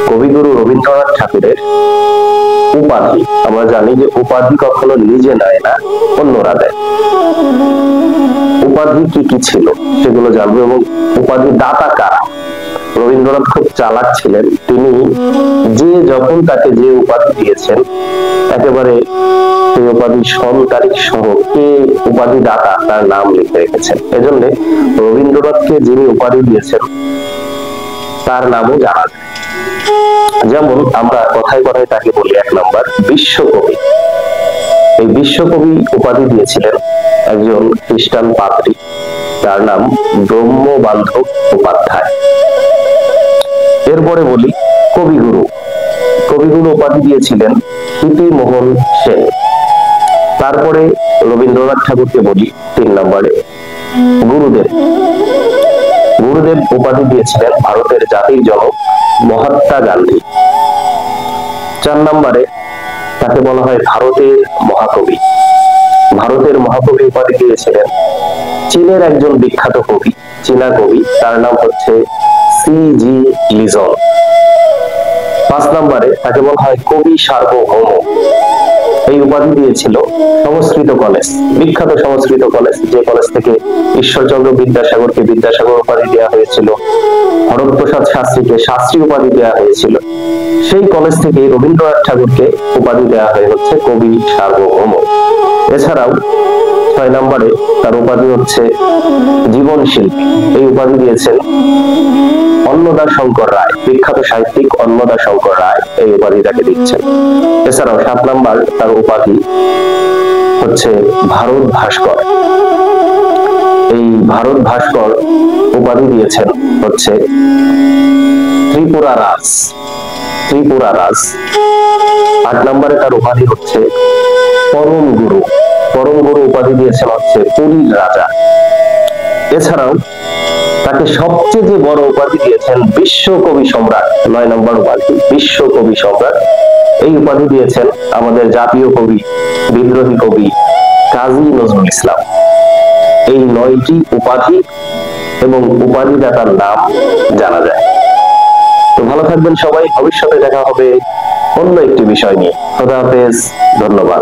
কবিগুরু রবীন্দ্রনাথ ঠাকুরের উপাধি, আমরা জানি যে উপাধি কখনো নিজে নেয় না, অন্যরা দেয়। উপাধি কি কি ছিল সেগুলো জানবো, এবং উপাধি দাতা কারা। রবীন্দ্রনাথ খুব চালাক ছিলেন, তিনি যখন তাকে যে উপাধি দিয়েছেন একেবারে সেই উপাধি সন তারিখ সহ কে উপাধি দাতা তার নাম লিখে রেখেছেন। এজন্য রবীন্দ্রনাথকে যিনি উপাধি দিয়েছেন তার নামও জানা যায়। যেমন আমরা কথায় কথায় তাকে বলি 1 নম্বর বিশ্বকবি। এই বিশ্বকবি উপাধি দিয়েছিলেন একজন খ্রিস্টান পাদ্রী, তার নাম ব্রহ্মবান্ধব উপাধ্যায়। এরপরে বলি কবিগুরু। কবিগুরু উপাধি দিয়েছিলেন ইতিমোহন সেন। তারপরে রবীন্দ্রনাথ ঠাকুরকে বলি 3 নম্বরে গুরুদেব। গুরুদেব উপাধি দিয়েছিলেন ভারতের জাতির জনক মহাত্মা গান্ধী। 4 নম্বরে তাকে বলা হয় ভারতের মহাকবি। ভারতের মহাকবি উপাধি দিয়েছিলেন চীনের একজন বিখ্যাত কবি, চীনা কবি, তার নাম হচ্ছে সি.জি. লিজন। 5 নম্বরে তাকে বলা হয় কবি সার্বভৌম। এই উপাধি দিয়েছিল সংস্কৃত কলেজ, বিখ্যাত সংস্কৃত কলেজ, যে কলেজ থেকে ঈশ্বরচন্দ্র বিদ্যাসাগরকে বিদ্যাসাগর উপাধি দেওয়া হয়েছিল, হরপ্রসাদ শাস্ত্রীকে শাস্ত্রী উপাধি দেওয়া হয়েছিল। সেই কলেজ থেকে রবীন্দ্রনাথ ঠাকুরকে উপাধি দেওয়া হয়ে হচ্ছে কবি সার্বভৌম। এছাড়াও 6 নম্বরে তার উপাধি হচ্ছে জীবন শিল্পী। এই উপাধি দিয়েছেন অন্নদা শঙ্কর রায়, বিখ্যাত সাহিত্যিক অন্নদা শঙ্কর রায় এই উপাধি তাকে দিচ্ছেন। এছাড়াও 7 নম্বর তার উপাধি হচ্ছে ভারত ভাস্কর। এই ভারত ভাস্কর উপাধি দিয়েছেন হচ্ছে ত্রিপুরা রাজ। ত্রিপুরা রাজ। 8 নম্বরে তার উপাধি হচ্ছে পরম গুরু। পরম গুরু উপাধি দিয়েছেন হচ্ছে পুরীর রাজা। এছাড়াও তাকে সবচেয়ে যে বড় উপাধি দিয়েছেন বিশ্ব কবি সম্রাট, 9 নম্বর উপাধি বিশ্ব কবি সম্রাট। এই উপাধি দিয়েছেন আমাদের জাতীয় কবি, বিদ্রোহী কবি কাজী নজরুল ইসলাম। এই 9টি উপাধি এবং উপাধিদাতার নাম জানা যায়। তো ভালো থাকবেন সবাই, ভবিষ্যতে দেখা হবে অন্য একটি বিষয় নিয়ে। খোদা হাফেজ, ধন্যবাদ।